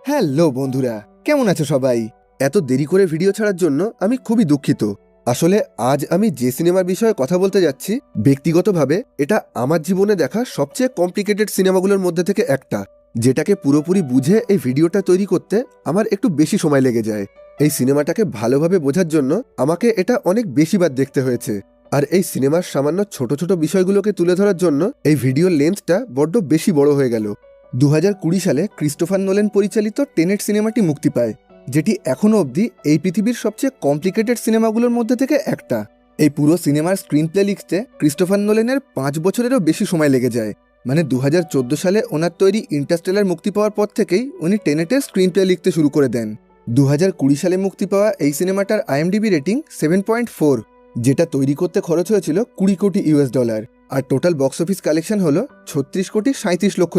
Hello বন্ধুরা, কেমন আছো সবাই? এত দেরি করে ভিডিও ছাড়ার জন্য আমি খুবই দুঃখিত। আসলে আজ আমি যে সিনেমার বিষয়ে কথা বলতে যাচ্ছি, ব্যক্তিগতভাবে এটা আমার জীবনে দেখা সবচেয়ে কমপ্লিকেটেড সিনেমাগুলোর মধ্যে থেকে একটা, যেটাকে পুরোপুরি বুঝে এই ভিডিওটা তৈরি করতে আমার একটু বেশি সময় লেগে যায়। এই সিনেমাটাকে ভালোভাবে বোঝার জন্য আমাকে এটা অনেক বেশিবার দেখতে হয়েছে। আর এই সিনেমার সামান্য ছোট ছোট বিষয়গুলোকে তুলে ধরার জন্য এই ভিডিওর লেন্থটা বড্ড বেশি বড় হয়ে গেল। 2020 সালে ক্রিস্টোফার নোলেন পরিচালিত টেনেট সিনেমাটি মুক্তি পায়, যেটি এখনও অবধি এই পৃথিবীর সবচেয়ে কমপ্লিকেটেড সিনেমাগুলোর মধ্যে থেকে একটা। এই পুরো সিনেমার স্ক্রিন প্লে লিখতে ক্রিস্টোফার নোলেনের 5 বছরেরও বেশি সময় লেগে যায়। মানে 2014 সালে ওনার তৈরি ইন্টারস্টেলার মুক্তি পাওয়ার পর থেকেই উনি টেনেটের স্ক্রিন প্লে লিখতে শুরু করে দেন। 2020 সালে মুক্তি পাওয়া এই সিনেমাটার আইএমডিবি রেটিং 7.4, যেটা তৈরি করতে খরচ হয়েছিল $20 কোটি। আর টোটাল বক্স অফিস কালেকশন হলো $36 কোটি 37 লক্ষ।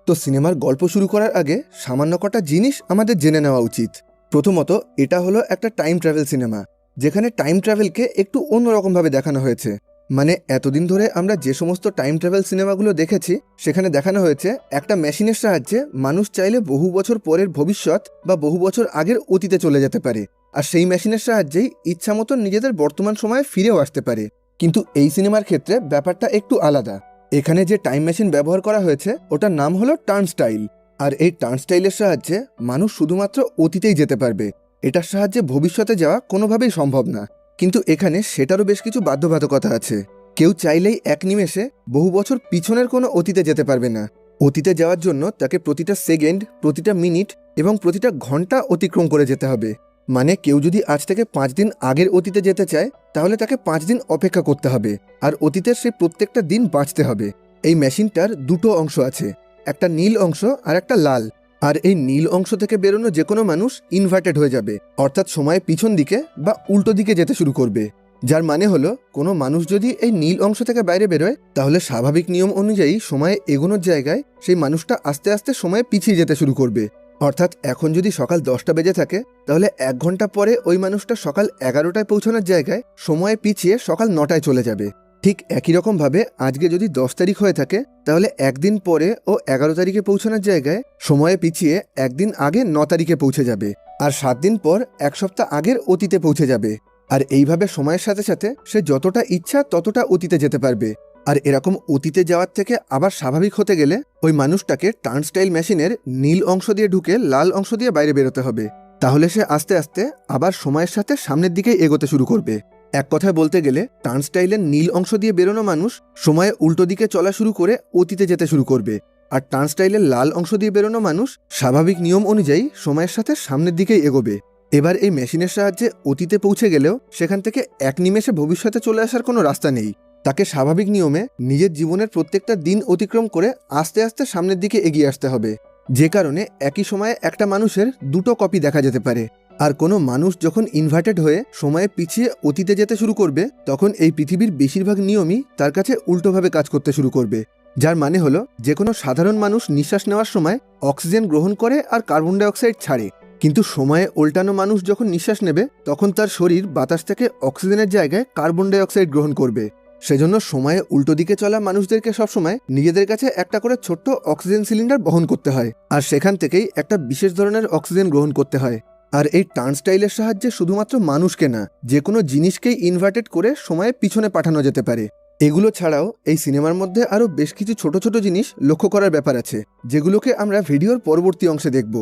তো সিনেমার গল্প শুরু করার আগে সামান্য কটা জিনিস আমাদের জেনে নেওয়া উচিত। প্রথমত, এটা হলো একটা টাইম ট্রাভেল সিনেমা, যেখানে টাইম ট্রাভেলকে একটু অন্যরকমভাবে দেখানো হয়েছে। মানে এতদিন ধরে আমরা যে সমস্ত টাইম ট্রাভেল সিনেমাগুলো দেখেছি, সেখানে দেখানো হয়েছে একটা মেশিনের সাহায্যে মানুষ চাইলে বহু বছর পরের ভবিষ্যৎ বা বহু বছর আগের অতীতে চলে যেতে পারে, আর সেই মেশিনের সাহায্যেই ইচ্ছা মতো নিজেদের বর্তমান সময়ে ফিরেও আসতে পারে। কিন্তু এই সিনেমার ক্ষেত্রে ব্যাপারটা একটু আলাদা। এখানে যে টাইম মেশিন ব্যবহার করা হয়েছে ওটার নাম হলো টার্নস্টাইল। আর এই টার্নস্টাইলের সাহায্যে মানুষ শুধুমাত্র অতীতেই যেতে পারবে। এটার সাহায্যে ভবিষ্যতে যাওয়া কোনোভাবেই সম্ভব না। কিন্তু এখানে সেটারও বেশ কিছু বাধ্যবাধকতা আছে। কেউ চাইলেই এক নিমেষে বহু বছর পিছনের কোনো অতীতে যেতে পারবে না। অতীতে যাওয়ার জন্য তাকে প্রতিটা সেকেন্ড, প্রতিটা মিনিট এবং প্রতিটা ঘন্টা অতিক্রম করে যেতে হবে। মানে কেউ যদি আজ থেকে 5 দিন আগের অতীতে যেতে চায়, তাহলে তাকে 5 দিন অপেক্ষা করতে হবে, আর অতীতের সেই প্রত্যেকটা দিন বাঁচতে হবে। এই মেশিনটার দুটো অংশ আছে, একটা নীল অংশ আর একটা লাল। আর এই নীল অংশ থেকে বেরোনো যে কোনো মানুষ ইনভার্টেড হয়ে যাবে, অর্থাৎ সময় পিছন দিকে বা উল্টো দিকে যেতে শুরু করবে। যার মানে হলো, কোনো মানুষ যদি এই নীল অংশ থেকে বাইরে বেরোয়, তাহলে স্বাভাবিক নিয়ম অনুযায়ী সময়ে এগোনোর জায়গায় সেই মানুষটা আস্তে আস্তে সময়ে পিছিয়ে যেতে শুরু করবে। অর্থাৎ এখন যদি সকাল 10টা বেজে থাকে, তাহলে 1 ঘন্টা পরে ওই মানুষটা সকাল 11টায় পৌঁছানোর জায়গায় সময়ে পিছিয়ে সকাল 9টায় চলে যাবে। ঠিক একই রকমভাবে আজকে যদি 10 তারিখ হয়ে থাকে, তাহলে একদিন পরে ও 11 তারিখে পৌঁছানোর জায়গায় সময়ে পিছিয়ে একদিন আগে 9 তারিখে পৌঁছে যাবে, আর 7 দিন পর 1 সপ্তাহ আগের অতীতে পৌঁছে যাবে। আর এইভাবে সময়ের সাথে সাথে সে যতটা ইচ্ছা ততটা অতীতে যেতে পারবে। আর এরকম অতীতে যাওয়ার থেকে আবার স্বাভাবিক হতে গেলে ওই মানুষটাকে টার্নস্টাইল মেশিনের নীল অংশ দিয়ে ঢুকে লাল অংশ দিয়ে বাইরে বেরোতে হবে। তাহলে সে আস্তে আস্তে আবার সময়ের সাথে সামনের দিকে এগোতে শুরু করবে। এক কথায় বলতে গেলে, টার্নস্টাইলের নীল অংশ দিয়ে বেরোনো মানুষ সময়ে উল্টো দিকে চলা শুরু করে অতীতে যেতে শুরু করবে, আর টার্নস্টাইলের লাল অংশ দিয়ে বেরোনো মানুষ স্বাভাবিক নিয়ম অনুযায়ী সময়ের সাথে সামনের দিকেই এগোবে। এবার এই মেশিনের সাহায্যে অতীতে পৌঁছে গেলেও সেখান থেকে এক নিমেষে ভবিষ্যতে চলে আসার কোনো রাস্তা নেই। তাকে স্বাভাবিক নিয়মে নিজের জীবনের প্রত্যেকটা দিন অতিক্রম করে আস্তে আস্তে সামনের দিকে এগিয়ে আসতে হবে, যে কারণে একই সময়ে একটা মানুষের দুটো কপি দেখা যেতে পারে। আর কোনো মানুষ যখন ইনভার্টেড হয়ে সময়ে পিছিয়ে অতীতে যেতে শুরু করবে, তখন এই পৃথিবীর বেশিরভাগ নিয়মই তার কাছে উল্টোভাবে কাজ করতে শুরু করবে। যার মানে হলো, যে কোনো সাধারণ মানুষ নিঃশ্বাস নেওয়ার সময় অক্সিজেন গ্রহণ করে আর কার্বন ডাইঅক্সাইড ছাড়ে, কিন্তু সময়ে উল্টানো মানুষ যখন নিঃশ্বাস নেবে, তখন তার শরীর বাতাস থেকে অক্সিজেনের জায়গায় কার্বন ডাইঅক্সাইড গ্রহণ করবে। সেজন্য সময়ে উল্টো দিকে চলা মানুষদেরকে সবসময় নিজেদের কাছে একটা করে ছোট্ট অক্সিজেন সিলিন্ডার বহন করতে হয়, আর সেখান থেকেই একটা বিশেষ ধরনের অক্সিজেন গ্রহণ করতে হয়। আর এই টার্নস্টাইলের সাহায্যে শুধুমাত্র মানুষকে না, যে কোনো জিনিসকেই ইনভার্টেড করে সময়ে পিছনে পাঠানো যেতে পারে। এগুলো ছাড়াও এই সিনেমার মধ্যে আরও বেশ কিছু ছোট ছোট জিনিস লক্ষ্য করার ব্যাপার আছে, যেগুলোকে আমরা ভিডিওর পরবর্তী অংশে দেখব।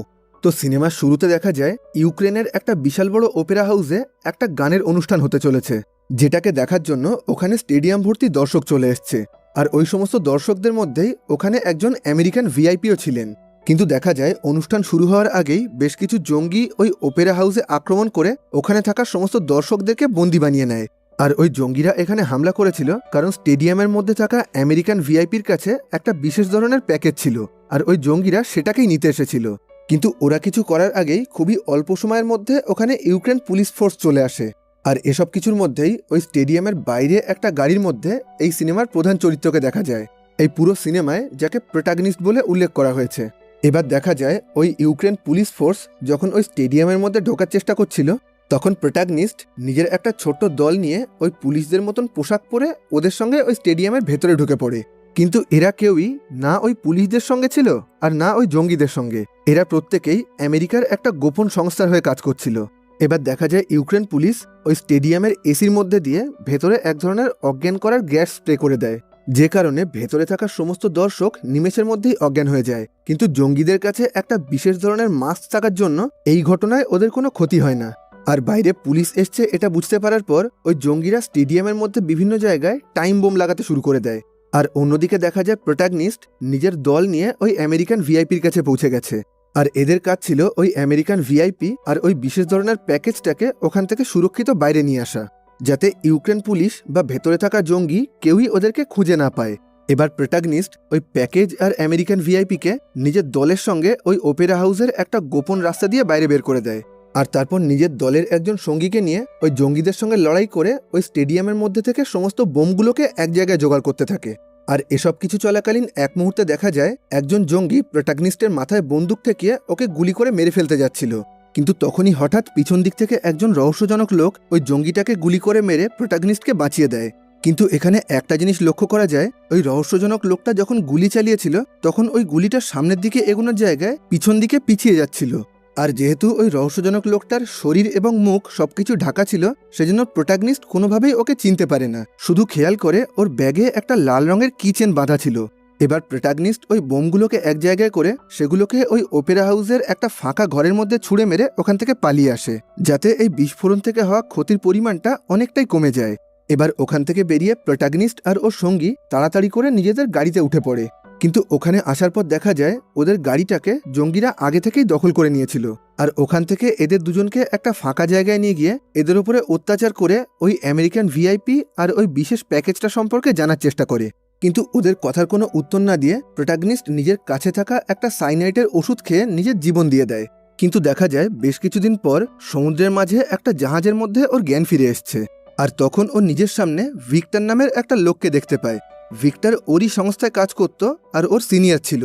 তো সিনেমার শুরুতে দেখা যায় ইউক্রেনের একটা বিশাল বড় ওপেরা হাউসে একটা গানের অনুষ্ঠান হতে চলেছে, যেটাকে দেখার জন্য ওখানে স্টেডিয়াম ভর্তি দর্শক চলে এসছে। আর ওই সমস্ত দর্শকদের মধ্যেই ওখানে একজন আমেরিকান ভিআইপিও ছিলেন। কিন্তু দেখা যায় অনুষ্ঠান শুরু হওয়ার আগেই বেশ কিছু জঙ্গি ওই ওপেরা হাউসে আক্রমণ করে ওখানে থাকা সমস্ত দর্শকদেরকে বন্দি বানিয়ে নেয়। আর ওই জঙ্গিরা এখানে হামলা করেছিল কারণ স্টেডিয়ামের মধ্যে থাকা আমেরিকান ভিআইপির কাছে একটা বিশেষ ধরনের প্যাকেজ ছিল, আর ওই জঙ্গিরা সেটাকেই নিতে এসেছিল। কিন্তু ওরা কিছু করার আগেই খুবই অল্প সময়ের মধ্যে ওখানে ইউক্রেন পুলিশ ফোর্স চলে আসে। আর এসব কিছুর মধ্যেই ওই স্টেডিয়ামের বাইরে একটা গাড়ির মধ্যে এই সিনেমার প্রধান চরিত্রকে দেখা যায়, এই পুরো সিনেমায় যাকে প্রোটাগনিস্ট বলে উল্লেখ করা হয়েছে। এবার দেখা যায় ওই ইউক্রেন পুলিশ ফোর্স যখন ওই স্টেডিয়ামের মধ্যে ঢোকার চেষ্টা করছিল, তখন প্রোটাগনিস্ট নিজের একটা ছোট্ট দল নিয়ে ওই পুলিশদের মতন পোশাক পরে ওদের সঙ্গে ওই স্টেডিয়ামের ভেতরে ঢুকে পড়ে। কিন্তু এরা কেউই না ওই পুলিশদের সঙ্গে ছিল আর না ওই জঙ্গিদের সঙ্গে। এরা প্রত্যেকেই আমেরিকার একটা গোপন সংস্থার হয়ে কাজ করছিল। এবার দেখা যায় ইউক্রেন পুলিশ ওই স্টেডিয়ামের এসির মধ্যে দিয়ে ভেতরে এক ধরনের অজ্ঞান করার গ্যাস স্প্রে করে দেয়, যে কারণে ভেতরে থাকা সমস্ত দর্শক নিমেষের মধ্যেই অজ্ঞান হয়ে যায়। কিন্তু জঙ্গিদের কাছে একটা বিশেষ ধরনের মাস্ক থাকার জন্য এই ঘটনায় ওদের কোনো ক্ষতি হয় না। আর বাইরে পুলিশ এসছে এটা বুঝতে পারার পর ওই জঙ্গিরা স্টেডিয়ামের মধ্যে বিভিন্ন জায়গায় টাইম বোম লাগাতে শুরু করে দেয়। আর অন্যদিকে দেখা যায় প্রোটাগনিস্ট নিজের দল নিয়ে ওই আমেরিকান ভিআইপির কাছে পৌঁছে গেছে। আর এদের কাজ ছিল ওই আমেরিকান ভিআইপি আর ওই বিশেষ ধরনের প্যাকেজটাকে ওখান থেকে সুরক্ষিত বাইরে নিয়ে আসা, যাতে ইউক্রেন পুলিশ বা ভেতরে থাকা জঙ্গি কেউই ওদেরকে খুঁজে না পায়। এবার প্রোটাগনিস্ট ওই প্যাকেজ আর আমেরিকান ভিআইপিকে নিজের দলের সঙ্গে ওই ওপেরা হাউসের একটা গোপন রাস্তা দিয়ে বাইরে বের করে দেয়। আর তারপর নিজের দলের একজন সঙ্গীকে নিয়ে ওই জঙ্গিদের সঙ্গে লড়াই করে ওই স্টেডিয়ামের মধ্যে থেকে সমস্ত বোমগুলোকে এক জায়গায় জোগাড় করতে থাকে। আর এসব কিছু চলাকালীন এক মুহূর্তে দেখা যায় একজন জঙ্গি প্রোটাগনিস্টের মাথায় বন্দুক ঠেকিয়ে ওকে গুলি করে মেরে ফেলতে যাচ্ছিল। কিন্তু তখনই হঠাৎ পিছন দিক থেকে একজন রহস্যজনক লোক ওই জঙ্গিটাকে গুলি করে মেরে প্রোটাগনিস্টকে বাঁচিয়ে দেয়। কিন্তু এখানে একটা জিনিস লক্ষ্য করা যায়, ওই রহস্যজনক লোকটা যখন গুলি চালিয়েছিল তখন ওই গুলিটা সামনের দিকে এগোনোর জায়গায় পিছন দিকে পিছিয়ে যাচ্ছিল। আর যেহেতু ওই রহস্যজনক লোকটার শরীর এবং মুখ সবকিছু ঢাকা ছিল, সেজন্য প্রোটাগনিস্ট কোনোভাবেই ওকে চিনতে পারে না। শুধু খেয়াল করে ওর ব্যাগে একটা লাল রঙের কিচেন বাঁধা ছিল। এবার প্রোটাগনিস্ট ওই বোমগুলোকে এক জায়গায় করে সেগুলোকে ওই ওপেরা হাউসের একটা ফাঁকা ঘরের মধ্যে ছুঁড়ে মেরে ওখান থেকে পালিয়ে আসে, যাতে এই বিস্ফোরণ থেকে হওয়া ক্ষতির পরিমাণটা অনেকটাই কমে যায়। এবার ওখান থেকে বেরিয়ে প্রোটাগনিস্ট আর ওর সঙ্গী তাড়াতাড়ি করে নিজেদের গাড়িতে উঠে পড়ে। কিন্তু ওখানে আসার পর দেখা যায় ওদের গাড়িটাকে জঙ্গিরা আগে থেকেই দখল করে নিয়েছিল। আর ওখান থেকে এদের দুজনকে একটা ফাঁকা জায়গায় নিয়ে গিয়ে এদের উপরে অত্যাচার করে ওই আমেরিকান ভিআইপি আর ওই বিশেষ প্যাকেজটা সম্পর্কে জানার চেষ্টা করে। কিন্তু ওদের কথার কোনো উত্তর না দিয়ে প্রোটাগনিস্ট নিজের কাছে থাকা একটা সাইনাইটের ওষুধ খেয়ে নিজের জীবন দিয়ে দেয়। কিন্তু দেখা যায় বেশ কিছুদিন পর সমুদ্রের মাঝে একটা জাহাজের মধ্যে ওর জ্ঞান ফিরে এসছে। আর তখন ও নিজের সামনে ভিক্টর নামের একটা লোককে দেখতে পায়। ভিক্টর ওরই সংস্থায় কাজ করত আর ওর সিনিয়র ছিল।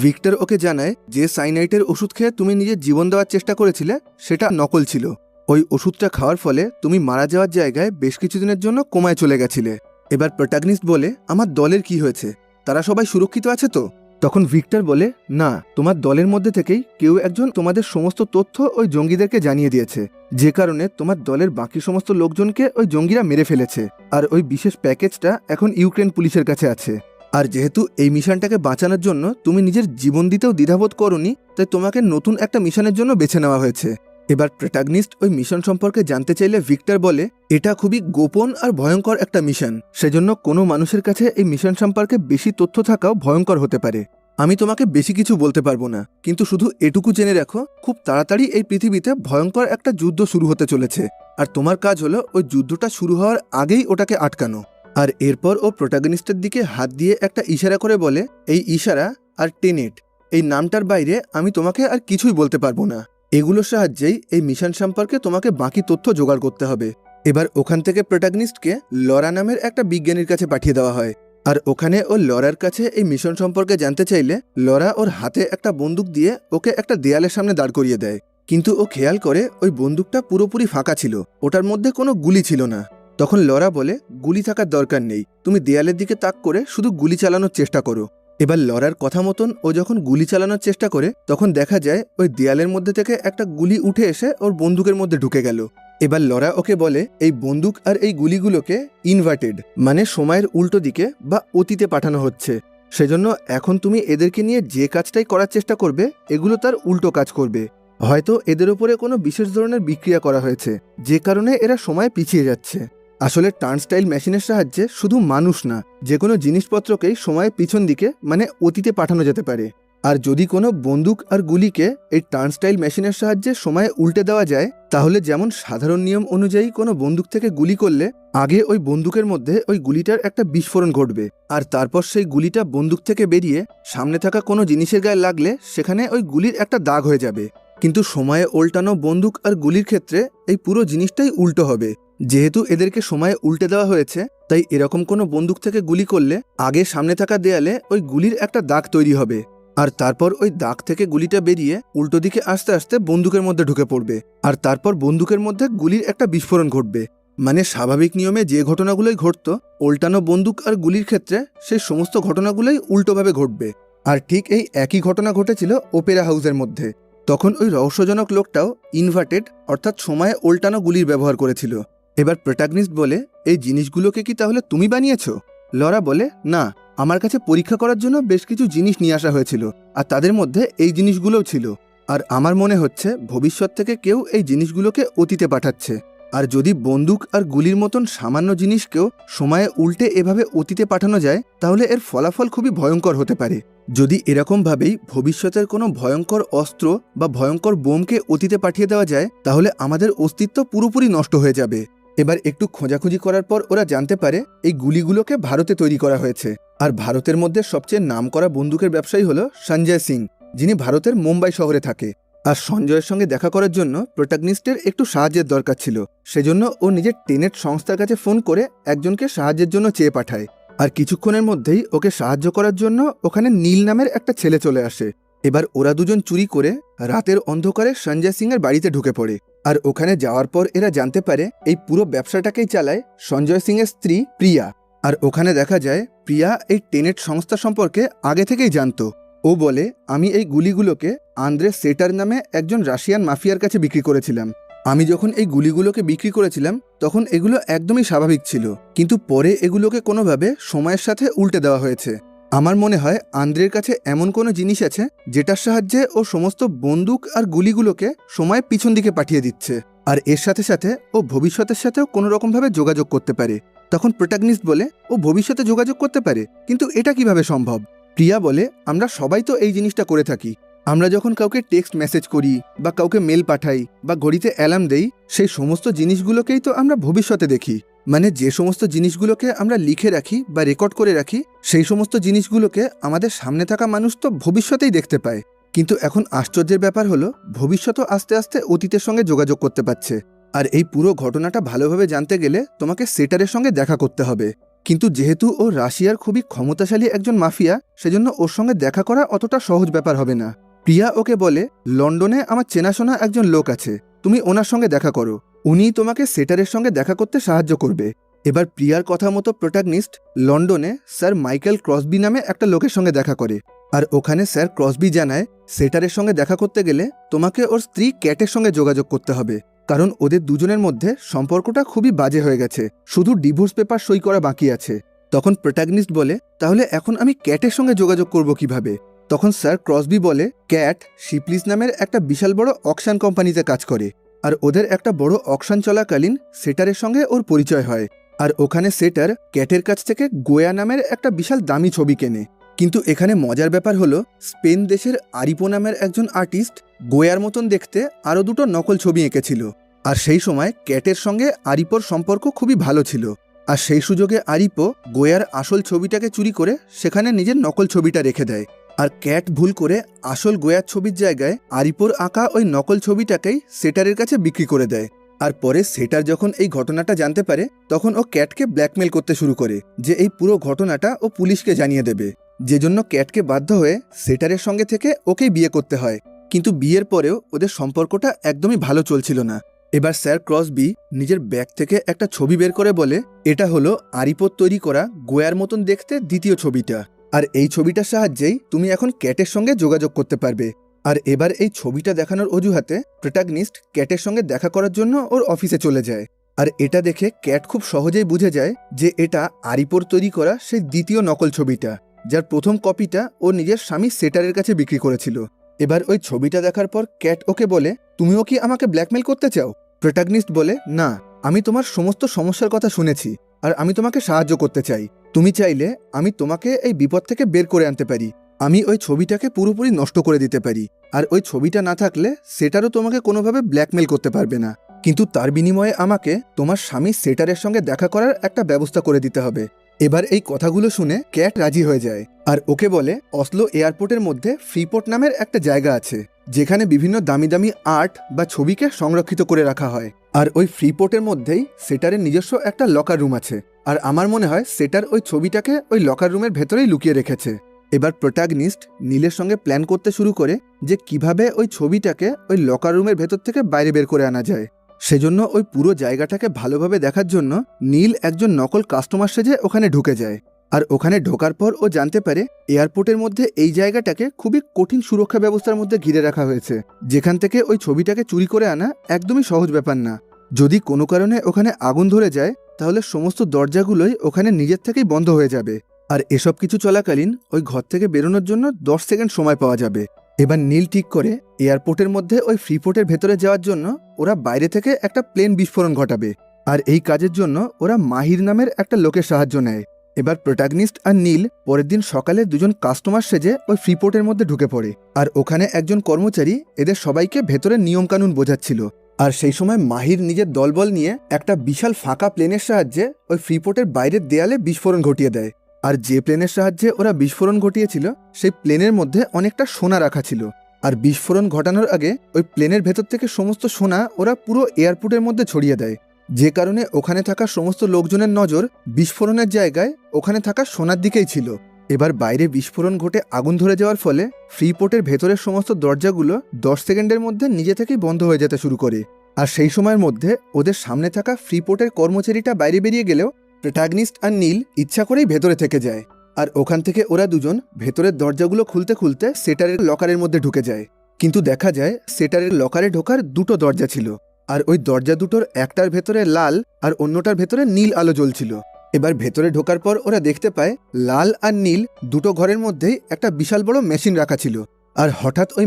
ভিক্টর ওকে জানায় যে সাইনাইটের ওষুধ খেয়ে তুমি নিজের জীবন দেওয়ার চেষ্টা করেছিলে সেটা নকল ছিল। ওই ওষুধটা খাওয়ার ফলে তুমি মারা যাওয়ার জায়গায় বেশ কিছুদিনের জন্য কোমায় চলে গেছিলে। এবার প্রোটাগনিস্ট বলে, আমার দলের কি হয়েছে, তারা সবাই সুরক্ষিত আছে তো? তখন ভিক্টর বলে, না, তোমার দলের মধ্যে থেকেই কেউ একজন তোমাদের সমস্ত তথ্য ওই জঙ্গিদেরকে জানিয়ে দিয়েছে, যে কারণে তোমার দলের বাকি সমস্ত লোকজনকে ওই জঙ্গিরা মেরে ফেলেছে। আর ওই বিশেষ প্যাকেজটা এখন ইউক্রেন পুলিশের কাছে আছে। আর যেহেতু এই মিশনটাকে বাঁচানোর জন্য তুমি নিজের জীবন দিতেও দ্বিধাবোধ করোনি, তাই তোমাকে নতুন একটা মিশনের জন্য বেছে নেওয়া হয়েছে। এবার প্রোটাগনিস্ট ওই মিশন সম্পর্কে জানতে চাইলে ভিক্টর বলে, এটা খুবই গোপন আর ভয়ঙ্কর একটা মিশন, সেজন্য কোনো মানুষের কাছে এই মিশন সম্পর্কে বেশি তথ্য থাকাও ভয়ঙ্কর হতে পারে। আমি তোমাকে বেশি কিছু বলতে পারবো না, কিন্তু শুধু এটুকু জেনে রাখো, খুব তাড়াতাড়ি এই পৃথিবীতে ভয়ঙ্কর একটা যুদ্ধ শুরু হতে চলেছে, আর তোমার কাজ হলো ওই যুদ্ধটা শুরু হওয়ার আগেই ওটাকে আটকানো। আর এরপর ও প্রোটাগনিস্টের দিকে হাত দিয়ে একটা ইশারা করে বলে, এই ইশারা আর টেনেট এই নামটার বাইরে আমি তোমাকে আর কিছুই বলতে পারবো না। এগুলোর সাহায্যেই এই মিশন সম্পর্কে তোমাকে বাকি তথ্য জোগাড় করতে হবে। এবার ওখান থেকে প্রোটাগনিস্টকে লরা নামের একটা বিজ্ঞানীর কাছে পাঠিয়ে দেওয়া হয়। আর ওখানে ও লরার কাছে এই মিশন সম্পর্কে জানতে চাইলে লরা ওর হাতে একটা বন্দুক দিয়ে ওকে একটা দেয়ালের সামনে দাঁড় করিয়ে দেয়। কিন্তু ও খেয়াল করে ওই বন্দুকটা পুরোপুরি ফাঁকা ছিল, ওটার মধ্যে কোনো গুলি ছিল না। তখন লরা বলে, গুলি থাকার দরকার নেই, তুমি দেয়ালের দিকে তাক করে শুধু গুলি চালানোর চেষ্টা করো। এবার লরার কথা মতন ও যখন গুলি চালানোর চেষ্টা করে তখন দেখা যায় ওই দেয়ালের মধ্যে থেকে একটা গুলি উঠে এসে ওর বন্দুকের মধ্যে ঢুকে গেল। এবার লরা ওকে বলে, এই বন্দুক আর এই গুলিগুলোকে ইনভার্টেড মানে সময়ের উল্টো দিকে বা অতীতে পাঠানো হচ্ছে, সেজন্য এখন তুমি এদেরকে নিয়ে যে কাজটাই করার চেষ্টা করবে এগুলো তার উল্টো কাজ করবে। হয়তো এদের উপরে কোনো বিশেষ ধরনের বিক্রিয়া করা হয়েছে, যে কারণে এরা সময় পিছিয়ে যাচ্ছে। আসলে টার্নস্টাইল মেশিনের সাহায্যে শুধু মানুষ না, যে কোনো জিনিসপত্রকেই সময়ের পিছন দিকে মানে অতীতে পাঠানো যেতে পারে। আর যদি কোনো বন্দুক আর গুলিকে এই টার্নস্টাইল মেশিনের সাহায্যে সময়ে উল্টে দেওয়া যায়, তাহলে যেমন সাধারণ নিয়ম অনুযায়ী কোনো বন্দুক থেকে গুলি করলে আগে ওই বন্দুকের মধ্যে ওই গুলিটার একটা বিস্ফোরণ ঘটবে, আর তারপর সেই গুলিটা বন্দুক থেকে বেরিয়ে সামনে থাকা কোনো জিনিসের গায়ে লাগলে সেখানে ওই গুলির একটা দাগ হয়ে যাবে। কিন্তু সময়ে উল্টানো বন্দুক আর গুলির ক্ষেত্রে এই পুরো জিনিসটাই উল্টো হবে। যেহেতু এদেরকে সময়ে উল্টে দেওয়া হয়েছে, তাই এরকম কোনো বন্দুক থেকে গুলি করলে আগে সামনে থাকা দেয়ালে ওই গুলির একটা দাগ তৈরি হবে, আর তারপর ওই দাগ থেকে গুলিটা বেরিয়ে উল্টো দিকে আস্তে আস্তে বন্দুকের মধ্যে ঢুকে পড়বে, আর তারপর বন্দুকের মধ্যে গুলির একটা বিস্ফোরণ ঘটবে। মানে স্বাভাবিক নিয়মে যে ঘটনাগুলোই ঘটতো, উল্টানো বন্দুক আর গুলির ক্ষেত্রে সেই সমস্ত ঘটনাগুলোই উল্টোভাবে ঘটবে। আর ঠিক এই একই ঘটনা ঘটেছিল ওপেরা হাউসের মধ্যে। তখন ওই রহস্যজনক লোকটাও ইনভার্টেড অর্থাৎ সময়ে উল্টানো গুলির ব্যবহার করেছিল। এবার প্রোটাগনিস্ট বলে, এই জিনিসগুলোকে কি তাহলে তুমি বানিয়েছো? লরা বলে, না, আমার কাছে পরীক্ষা করার জন্য বেশ কিছু জিনিস নিয়ে আসা হয়েছিল, আর তাদের মধ্যে এই জিনিসগুলোও ছিল। আর আমার মনে হচ্ছে ভবিষ্যৎ থেকে কেউ এই জিনিসগুলোকে অতীতে পাঠাচ্ছে। আর যদি বন্দুক আর গুলির মতন সামান্য জিনিসকেও সময়ে উল্টে এভাবে অতীতে পাঠানো যায়, তাহলে এর ফলাফল খুবই ভয়ঙ্কর হতে পারে। যদি এরকমভাবেই ভবিষ্যতের কোনো ভয়ঙ্কর অস্ত্র বা ভয়ঙ্কর বোমকে অতীতে পাঠিয়ে দেওয়া যায়, তাহলে আমাদের অস্তিত্ব পুরোপুরি নষ্ট হয়ে যাবে। এবার একটু খোঁজাখুঁজি করার পর ওরা জানতে পারে এই গুলিগুলোকে ভারতে তৈরি করা হয়েছে। আর ভারতের মধ্যে সবচেয়ে নামকরা বন্দুকের ব্যবসায়ী হলো সঞ্জয় সিং, যিনি ভারতের মুম্বাই শহরে থাকে। আর সঞ্জয়ের সঙ্গে দেখা করার জন্য প্রোটাগনিস্টের একটু সাহায্যের দরকার ছিল। সেজন্য ও নিজের টেনেট সংস্থার কাছে ফোন করে একজনকে সাহায্যের জন্য চেয়ে পাঠায়। আর কিছুক্ষণের মধ্যেই ওকে সাহায্য করার জন্য ওখানে নীল নামের একটা ছেলে চলে আসে। এবার ওরা দুজন চুরি করে রাতের অন্ধকারে সঞ্জয় সিং এর বাড়িতে ঢুকে পড়ে। আর ওখানে যাওয়ার পর এরা জানতে পারে এই পুরো ব্যবসাটাকেই চালায় সঞ্জয় সিং এর স্ত্রী প্রিয়া। আর ওখানে দেখা যায় প্রিয়া এই টেনেট সংস্থা সম্পর্কে আগে থেকেই জানতো। ও বলে, আমি এই গুলিগুলোকে আন্দ্রে সেটার নামে একজন রাশিয়ান মাফিয়ার কাছে বিক্রি করেছিলাম। আমি যখন এই গুলিগুলোকে বিক্রি করেছিলাম তখন এগুলো একদমই স্বাভাবিক ছিল, কিন্তু পরে এগুলোকে কোনোভাবে সময়ের সাথে উল্টে দেওয়া হয়েছে। আমার মনে হয় আন্দ্রের কাছে এমন কোনো জিনিস আছে যেটার সাহায্যে ও সমস্ত বন্দুক আর গুলিগুলোকে সময়ের পিছন দিকে পাঠিয়ে দিচ্ছে। আর এর সাথে সাথে ও ভবিষ্যতের সাথেও কোনো রকমভাবে যোগাযোগ করতে পারে। তখন প্রোটাগনিস্ট বলে, ও ভবিষ্যতে যোগাযোগ করতে পারে, কিন্তু এটা কিভাবে সম্ভব? প্রিয়া বলে, আমরা সবাই তো এই জিনিসটা করে থাকি। আমরা যখন কাউকে টেক্সট মেসেজ করি বা কাউকে মেল পাঠাই বা ঘড়িতে অ্যালার্ম দেই, সেই সমস্ত জিনিসগুলোকেই তো আমরা ভবিষ্যতে দেখি। মানে যে সমস্ত জিনিসগুলোকে আমরা লিখে রাখি বা রেকর্ড করে রাখি, সেই সমস্ত জিনিসগুলোকে আমাদের সামনে থাকা মানুষ তো ভবিষ্যতেই দেখতে পায়। কিন্তু এখন আশ্চর্যের ব্যাপার হলো, ভবিষ্যৎও আস্তে আস্তে অতীতের সঙ্গে যোগাযোগ করতে পারছে। আর এই পুরো ঘটনাটা ভালোভাবে জানতে গেলে তোমাকে সেটারের সঙ্গে দেখা করতে হবে। কিন্তু যেহেতু ও রাশিয়ার খুবই ক্ষমতাশালী একজন মাফিয়া, সেজন্য ওর সঙ্গে দেখা করা অতটা সহজ ব্যাপার হবে না। প্রিয়া ওকে বলে, লন্ডনে আমার চেনাশোনা একজন লোক আছে, তুমি ওনার সঙ্গে দেখা করো, উনিই তোমাকে সেটারের সঙ্গে দেখা করতে সাহায্য করবে। এবার প্রিয়ার কথা মতো প্রোটাগনিস্ট লন্ডনে স্যার মাইকেল ক্রসবি নামে একটা লোকের সঙ্গে দেখা করে। আর ওখানে স্যার ক্রসবি জানায়, সেটারের সঙ্গে দেখা করতে গেলে তোমাকে ওর স্ত্রী ক্যাটের সঙ্গে যোগাযোগ করতে হবে, কারণ ওদের দুজনের মধ্যে সম্পর্কটা খুবই বাজে হয়ে গেছে, শুধু ডিভোর্স পেপার সই করা বাকি আছে। তখন প্রোটাগনিস্ট বলে, তাহলে এখন আমি ক্যাটের সঙ্গে যোগাযোগ করব কিভাবে? তখন স্যার ক্রসবি বলে, ক্যাট শিপলিস নামের একটা বিশাল বড় অকশন কোম্পানিতে কাজ করে। আর ওদের একটা বড় অকশন চলাকালীন সেটারের সঙ্গে ওর পরিচয় হয়। আর ওখানে সেটার ক্যাটের কাছ থেকে গোয়া নামের একটা বিশাল দামি ছবি কেনে। কিন্তু এখানে মজার ব্যাপার হলো, স্পেন দেশের আরিপো নামের একজন আর্টিস্ট গোয়ার মতন দেখতে আরও দুটো নকল ছবি এঁকেছিল। আর সেই সময় ক্যাটের সঙ্গে আরিপোর সম্পর্ক খুবই ভালো ছিল। আর সেই সুযোগে আরিপো গোয়ার আসল ছবিটাকে চুরি করে সেখানে নিজের নকল ছবিটা রেখে দেয়। আর ক্যাট ভুল করে আসল গোয়ার ছবির জায়গায় আরিপোর আঁকা ওই নকল ছবিটাকেই সেটারের কাছে বিক্রি করে দেয়। আর পরে সেটার যখন এই ঘটনাটা জানতে পারে, তখন ও ক্যাটকে ব্ল্যাকমেল করতে শুরু করে যে এই পুরো ঘটনাটা ও পুলিশকে জানিয়ে দেবে, যে জন্য ক্যাটকে বাধ্য হয়ে সেটারের সঙ্গে থেকে ওকেই বিয়ে করতে হয়। কিন্তু বিয়ের পরেও ওদের সম্পর্কটা একদমই ভালো চলছিল না। এবার স্যার ক্রসবি নিজের ব্যাগ থেকে একটা ছবি বের করে বলে, এটা হলো আরিপোর তৈরি করা গোয়ার মতন দেখতে দ্বিতীয় ছবিটা। আর এই ছবিটার সাহায্যেই তুমি এখন ক্যাটের সঙ্গে যোগাযোগ করতে পারবে। আর এবার এই ছবিটা দেখানোর অজুহাতে প্রোটাগনিস্ট ক্যাটের সঙ্গে দেখা করার জন্য ওর অফিসে চলে যায়। আর এটা দেখে ক্যাট খুব সহজেই বুঝে যায় যে এটা আরিপোর তৈরি করা সেই দ্বিতীয় নকল ছবিটা, যার প্রথম কপিটা ও নিজের স্বামী সেটারের কাছে বিক্রি করেছিল। এবার ওই ছবিটা দেখার পর ক্যাট ওকে বলে, তুমিও কি আমাকে ব্ল্যাকমেল করতে চাও? প্রোটাগনিস্ট বলে, না, আমি তোমার সমস্ত সমস্যার কথা শুনেছি আর আমি তোমাকে সাহায্য করতে চাই। তুমি চাইলে আমি তোমাকে এই বিপদ থেকে বের করে আনতে পারি। আমি ওই ছবিটাকে পুরোপুরি নষ্ট করে দিতে পারি। আর ওই ছবিটা না থাকলে সেটারও তোমাকে কোনোভাবে ব্ল্যাকমেল করতে পারবে না। কিন্তু তার বিনিময়ে আমাকে তোমার স্বামী সেটারের সঙ্গে দেখা করার একটা ব্যবস্থা করে দিতে হবে। এবার এই কথাগুলো শুনে ক্যাট রাজি হয়ে যায় আর ওকে বলে, অসলো এয়ারপোর্টের মধ্যে ফ্রিপোর্ট নামের একটা জায়গা আছে, যেখানে বিভিন্ন দামি দামি আর্ট বা ছবিকে সংরক্ষিত করে রাখা হয়। আর ওই ফ্রিপোর্টের মধ্যেই সেটারের নিজস্ব একটা লকার রুম আছে। আর আমার মনে হয় সেটার ওই ছবিটাকে ওই লকার রুমের ভেতরেই লুকিয়ে রেখেছে। এবার প্রোটাগনিস্ট নীলের সঙ্গে প্ল্যান করতে শুরু করে যে কিভাবে ওই ছবিটাকে ওই লকার রুমের ভেতর থেকে বাইরে বের করে আনা যায়। সেজন্য ওই পুরো জায়গাটাকে ভালোভাবে দেখার জন্য নীল একজন নকল কাস্টমার সেজে ওখানে ঢুকে যায়। আর ওখানে ঢোকার পর ও জানতে পারে এয়ারপোর্টের মধ্যে এই জায়গাটাকে খুবই কঠিন সুরক্ষা ব্যবস্থার মধ্যে ঘিরে রাখা হয়েছে, যেখান থেকে ওই ছবিটাকে চুরি করে আনা একদমই সহজ ব্যাপার না। যদি কোনো কারণে ওখানে আগুন ধরে যায় তাহলে সমস্ত দরজাগুলোই ওখানে নিজের থেকেই বন্ধ হয়ে যাবে। আর এসব কিছু চলাকালীন ওই ঘর থেকে বেরোনোর জন্য 10 সেকেন্ড সময় পাওয়া যাবে। এবার নীল ঠিক করে এয়ারপোর্টের মধ্যে ওই ফ্রিপোর্টের ভেতরে যাওয়ার জন্য ওরা বাইরে থেকে একটা প্লেন বিস্ফোরণ ঘটাবে। আর এই কাজের জন্য ওরা মাহির নামের একটা লোকের সাহায্য নেয়। এবার প্রোটাগনিস্ট আর নীল পরের দিন সকালে দুজন কাস্টমার সেজে ওই ফ্রিপোর্টের মধ্যে ঢুকে পড়ে। আর ওখানে একজন কর্মচারী এদের সবাইকে ভেতরের নিয়মকানুন বোঝাচ্ছিল। আর সেই সময় মাহির নিজের দলবল নিয়ে একটা বিশাল ফাঁকা প্লেনের সাহায্যে ওই ফ্রিপোর্টের বাইরের দেয়ালে বিস্ফোরণ ঘটিয়ে দেয়। আর যে প্লেনের সাহায্যে ওরা বিস্ফোরণ ঘটিয়েছিল সেই প্লেনের মধ্যে অনেকটা সোনা রাখা ছিল। আর বিস্ফোরণ ঘটানোর আগে ওই প্লেনের ভেতর থেকে সমস্ত সোনা ওরা পুরো এয়ারপোর্টের মধ্যে ছড়িয়ে দেয়, যে কারণে ওখানে থাকা সমস্ত লোকজনের নজর বিস্ফোরণের জায়গায় ওখানে থাকা সোনার দিকেই ছিল। এবার বাইরে বিস্ফোরণ ঘটে আগুন ধরে যাওয়ার ফলে ফ্রিপোর্টের ভেতরের সমস্ত দরজাগুলো 10 সেকেন্ডের মধ্যে নিজে থেকেই বন্ধ হয়ে যেতে শুরু করে। আর সেই সময়ের মধ্যে ওদের সামনে থাকা ফ্রিপোর্টের কর্মচারীটা বাইরে বেরিয়ে গেলেও প্রোটাগনিস্ট আর নীল ইচ্ছা করেই ভেতরে থেকে যায়। আর ওখান থেকে ওরা দুজন ভেতরের দরজাগুলো খুলতে খুলতে সেটারের লকারের মধ্যে ঢুকে যায়। কিন্তু দেখা যায় সেটারের লকারে ঢোকার দুটো দরজা ছিল, আর ওই দরজা দুটোর একটার ভেতরে লাল আর অন্যটার ভেতরে নীল আলো জ্বলছিল। এবার ভেতরে ঢোকার পর ওরা দেখতে পায় লাল আর নীল দুটো ঘরের মধ্যেই একটা বিশাল বড় মেশিন রাখা ছিল। আর হঠাৎ ওই